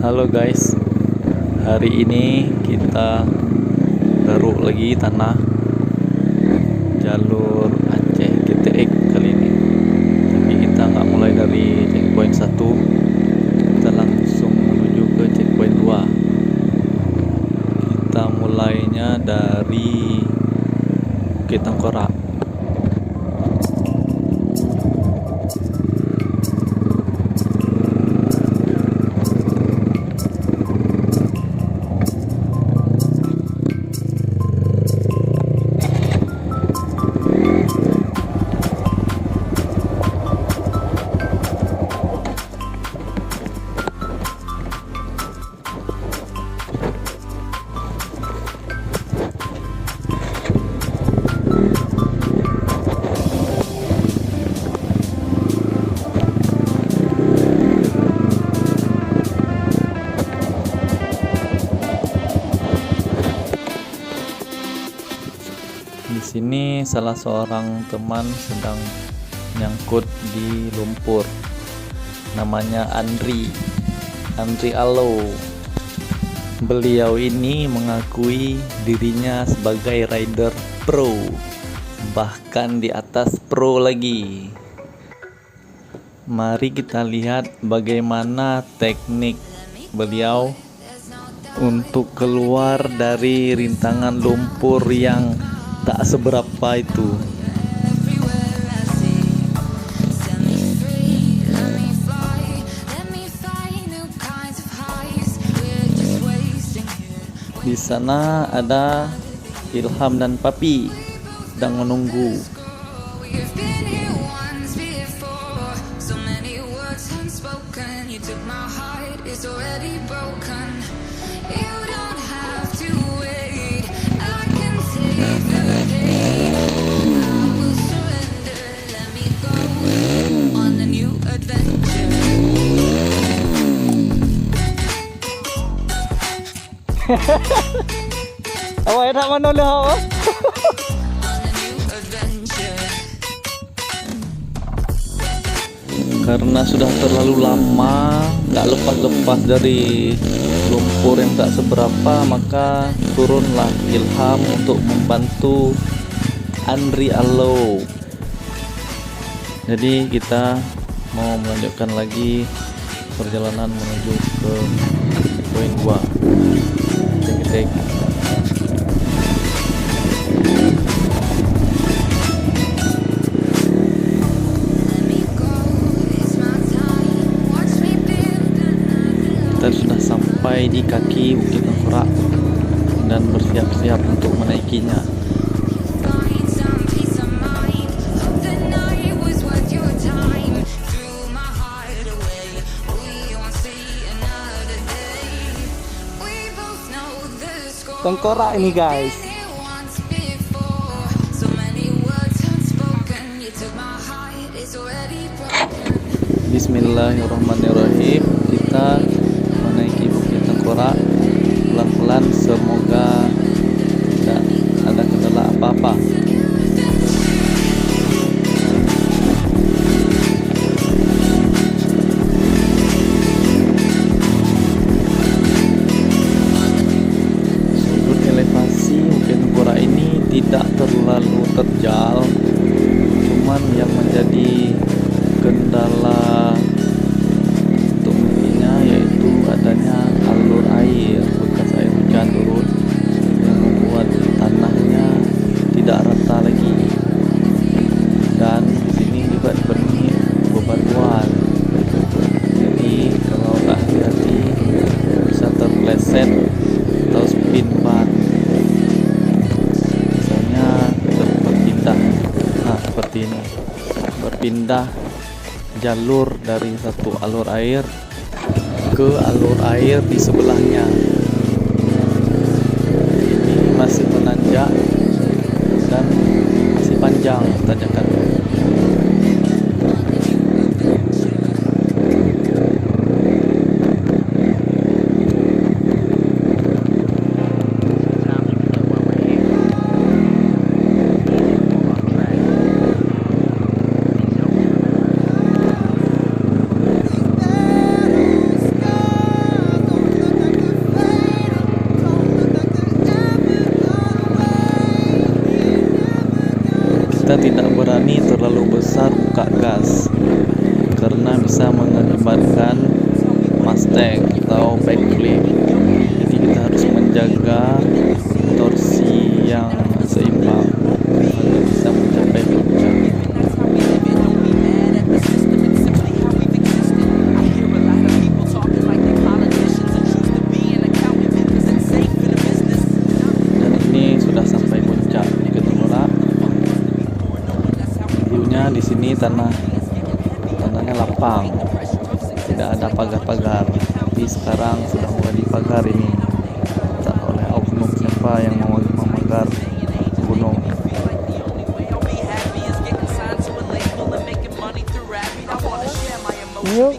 Halo guys, hari ini kita garuk lagi tanah jalur Aceh GTX kali ini. Tapi kita nggak mulai dari checkpoint 1, kita langsung menuju ke checkpoint 2. Kita mulainya dari Bukit Tengkorak. Di sini salah seorang teman sedang nyangkut di lumpur. Namanya Andri Allo. Beliau ini mengakui dirinya sebagai rider pro, bahkan di atas pro lagi. Mari kita lihat bagaimana teknik beliau untuk keluar dari rintangan lumpur yang tak seberapa itu. Di sana ada Ilham dan Papi sedang menunggu. Awak nak mana dah? Karena sudah terlalu lama nggak lepas-lepas dari lumpur yang tak seberapa, maka turunlah Ilham untuk membantu Andri Allo. Jadi kita mau melanjutkan lagi perjalanan menuju ke poin 2. Kita sudah sampai di kaki Bukit Tengkorak dan bersiap-siap untuk menaikinya. Tengkorak ini guys. Bismillahirrahmanirrahim. Kita menaiki Bukit Tengkorak pelan-pelan, semoga tidak ada kendala apa-apa. Bukit Tengkorak ini tidak terlalu terjal, cuman yang menjadi kendala untuk menaiknya yaitu adanya alur air bekas air hujan turun yang membuat tanahnya tidak rata lagi, dan di sini juga dipenuhi bebatuan. Jadi kalau tak hati-hati bisa terpleset atau spin ban. Seperti ini, berpindah jalur dari satu alur air ke alur air di sebelahnya. Ini masih menanjak dan masih panjang tanjakan. tidak berani terlalu besar buka gas karena bisa mengakibatkan Mustang atau backflip. Jadi kita harus menjaga torsi yang seimbang agar bisa mencapai puncak. Dan ini sudah sampai puncak Bukit Nurak. Viewnya di sini tanahnya lapang, tidak ada pagar-pagar. Tapi sekarang sudah mulai dipagar ini, entah oleh oknum siapa yang mau memagar gunung. Yuk.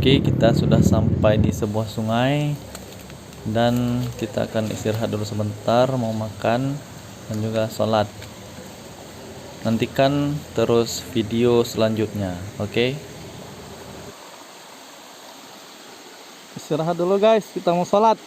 Oke, kita sudah sampai di sebuah sungai dan kita akan istirahat dulu sebentar, mau makan dan juga sholat. Nantikan terus video selanjutnya. Oke, istirahat dulu guys, kita mau sholat.